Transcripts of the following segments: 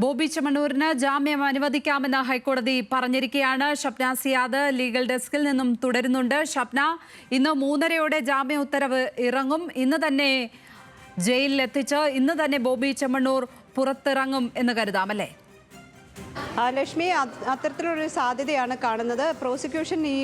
ബോബി ചെമ്മണ്ണൂരിന് ജാമ്യം അനുവദിക്കാമെന്ന് ഹൈക്കോടതി പറഞ്ഞിരിക്കുകയാണ്. ഷബ്ന സിയാദ് ലീഗൽ ഡെസ്കിൽ നിന്നും തുടരുന്നുണ്ട്. ഷബ്ന, ഇന്ന് 3:30-ഓടെ ജാമ്യ ഉത്തരവ് ഇറങ്ങും. ഇന്ന് തന്നെ ജയിലിലെത്തിച്ച് ഇന്ന് തന്നെ ബോബി ചെമ്മണ്ണൂർ പുറത്തിറങ്ങും എന്ന് കരുതാമല്ലേ? ലക്ഷ്മി, അത്തരത്തിലൊരു സാധ്യതയാണ് കാണുന്നത്. പ്രോസിക്യൂഷൻ ഈ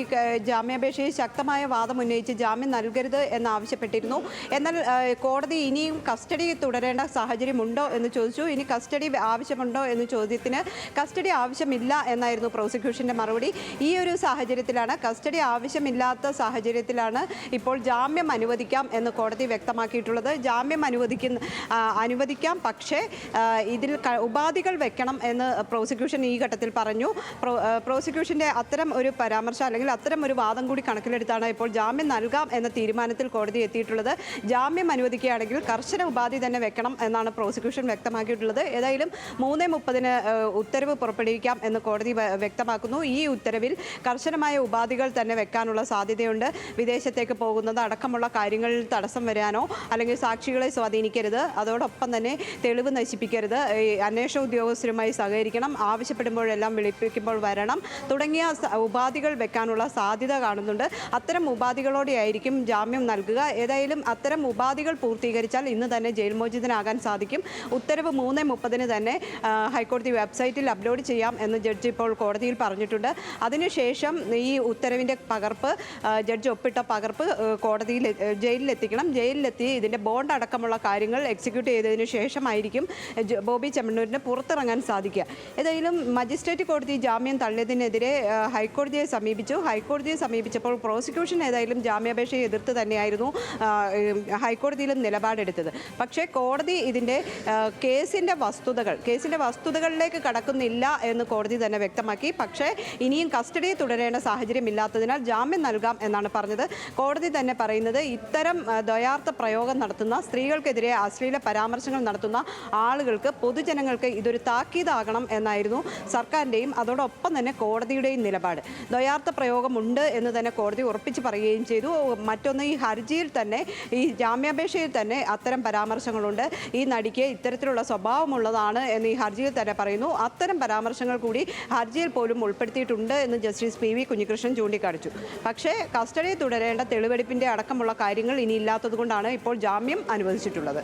ജാമ്യാപേക്ഷയിൽ ശക്തമായ വാദം ഉന്നയിച്ച് ജാമ്യം നൽകരുത് എന്നാവശ്യപ്പെട്ടിരുന്നു. എന്നാൽ കോടതി ഇനിയും കസ്റ്റഡി തുടരേണ്ട സാഹചര്യമുണ്ടോ എന്ന് ചോദിച്ചു. ഇനി കസ്റ്റഡി ആവശ്യമുണ്ടോ എന്ന ചോദ്യത്തിന് കസ്റ്റഡി ആവശ്യമില്ല എന്നായിരുന്നു പ്രോസിക്യൂഷൻ്റെ മറുപടി. ഈ ഒരു സാഹചര്യത്തിലാണ്, കസ്റ്റഡി ആവശ്യമില്ലാത്ത സാഹചര്യത്തിലാണ് ഇപ്പോൾ ജാമ്യം അനുവദിക്കാം എന്ന് കോടതി വ്യക്തമാക്കിയിട്ടുള്ളത്. ജാമ്യം അനുവദിക്കാം, പക്ഷേ ഇതിൽ ഉപാധികൾ വെക്കണം എന്ന് പ്രോസിക്യൂഷൻ ഈ ഘട്ടത്തിൽ പറഞ്ഞു. പ്രോസിക്യൂഷന്റെ അത്തരം ഒരു പരാമർശം അല്ലെങ്കിൽ അത്തരം ഒരു വാദം കൂടി കണക്കിലെടുത്താണ് ഇപ്പോൾ ജാമ്യം നൽകാം എന്ന തീരുമാനത്തിൽ കോടതി എത്തിയിട്ടുള്ളത്. ജാമ്യം അനുവദിക്കുകയാണെങ്കിൽ കർശന ഉപാധി തന്നെ വെക്കണം എന്നാണ് പ്രോസിക്യൂഷൻ വ്യക്തമാക്കിയിട്ടുള്ളത്. ഏതായാലും 3:30-ന് ഉത്തരവ് പുറപ്പെടുവിക്കാം എന്ന് കോടതി വ്യക്തമാക്കുന്നു. ഈ ഉത്തരവിൽ കർശനമായ ഉപാധികൾ തന്നെ വെക്കാനുള്ള സാധ്യതയുണ്ട്. വിദേശത്തേക്ക് പോകുന്നത് അടക്കമുള്ള കാര്യങ്ങളിൽ തടസ്സം വരാനോ അല്ലെങ്കിൽ സാക്ഷികളെ സ്വാധീനിക്കരുത്, അതോടൊപ്പം തന്നെ തെളിവ് നശിപ്പിക്കരുത്, അന്വേഷണ ഉദ്യോഗസ്ഥരുമായി സഹകരിക്കണം, ആവശ്യപ്പെടുമ്പോഴെല്ലാം വിളിപ്പിക്കുമ്പോൾ വരണം തുടങ്ങിയ ഉപാധികൾ വെക്കാനുള്ള സാധ്യത കാണുന്നുണ്ട്. അത്തരം ഉപാധികളോടെയായിരിക്കും ജാമ്യം നൽകുക. ഏതായാലും അത്തരം ഉപാധികൾ പൂർത്തീകരിച്ചാൽ ഇന്ന് തന്നെ ജയിൽ മോചിതനാകാൻ സാധിക്കും. ഉത്തരവ് 3:30-ന് തന്നെ ഹൈക്കോടതി വെബ്സൈറ്റിൽ അപ്ലോഡ് ചെയ്യാം എന്ന് ജഡ്ജി ഇപ്പോൾ കോടതിയിൽ പറഞ്ഞിട്ടുണ്ട്. അതിനുശേഷം ഈ ഉത്തരവിൻ്റെ പകർപ്പ്, ജഡ്ജി ഒപ്പിട്ട പകർപ്പ് കോടതിയിൽ ജയിലിലെത്തിക്കണം. ജയിലിലെത്തി ഇതിൻ്റെ ബോണ്ട് അടക്കമുള്ള കാര്യങ്ങൾ എക്സിക്യൂട്ട് ചെയ്തതിനു ശേഷമായിരിക്കും ബോബി ചെമ്മണ്ണൂരിന് പുറത്തിറങ്ങാൻ സാധിക്കുക. ഏതായാലും മജിസ്ട്രേറ്റ് കോടതി ജാമ്യം തള്ളിയതിനെതിരെ ഹൈക്കോടതിയെ സമീപിച്ചു. ഹൈക്കോടതിയെ സമീപിച്ചപ്പോൾ പ്രോസിക്യൂഷൻ ഏതായാലും ജാമ്യാപേക്ഷയെ എതിർത്ത് തന്നെയായിരുന്നു ഹൈക്കോടതിയിലും നിലപാടെടുത്തത്. പക്ഷേ കോടതി ഇതിൻ്റെ കേസിൻ്റെ വസ്തുതകളിലേക്ക് കടക്കുന്നില്ല എന്ന് കോടതി തന്നെ വ്യക്തമാക്കി. പക്ഷേ ഇനിയും കസ്റ്റഡിയിൽ തുടരേണ്ട സാഹചര്യമില്ലാത്തതിനാൽ ജാമ്യം നൽകാം എന്നാണ് പറഞ്ഞത്. കോടതി തന്നെ പറയുന്നത് ഇത്തരം ദ്വയാർത്ഥ പ്രയോഗം നടത്തുന്ന, സ്ത്രീകൾക്കെതിരെ അശ്ലീല പരാമർശങ്ങൾ നടത്തുന്ന ആളുകൾക്ക്, പൊതുജനങ്ങൾക്ക് ഇതൊരു താക്കീതാകണം എന്നായിരുന്നു സർക്കാരിൻ്റെയും അതോടൊപ്പം തന്നെ കോടതിയുടെയും നിലപാട്. ദ്വയാർത്ഥ പ്രയോഗമുണ്ട് എന്ന് തന്നെ കോടതി ഉറപ്പിച്ച് പറയുകയും ചെയ്തു. മറ്റൊന്ന്, ഈ ഹർജിയിൽ തന്നെ, ഈ ജാമ്യാപേക്ഷയിൽ തന്നെ അത്തരം പരാമർശങ്ങളുണ്ട്. ഈ നടിക്ക് ഇത്തരത്തിലുള്ള സ്വഭാവമുള്ളതാണ് എന്ന് ഈ ഹർജിയിൽ തന്നെ പറയുന്നു. അത്തരം പരാമർശങ്ങൾ കൂടി ഹർജിയിൽ പോലും ഉൾപ്പെടുത്തിയിട്ടുണ്ട് എന്ന് ജസ്റ്റിസ് പി വി കുഞ്ഞികൃഷ്ണൻ ചൂണ്ടിക്കാണിച്ചു. പക്ഷേ കസ്റ്റഡിയിൽ തുടരേണ്ട തെളിവെടുപ്പിൻ്റെ അടക്കമുള്ള കാര്യങ്ങൾ ഇനി ഇല്ലാത്തതുകൊണ്ടാണ് ഇപ്പോൾ ജാമ്യം അനുവദിച്ചിട്ടുള്ളത്.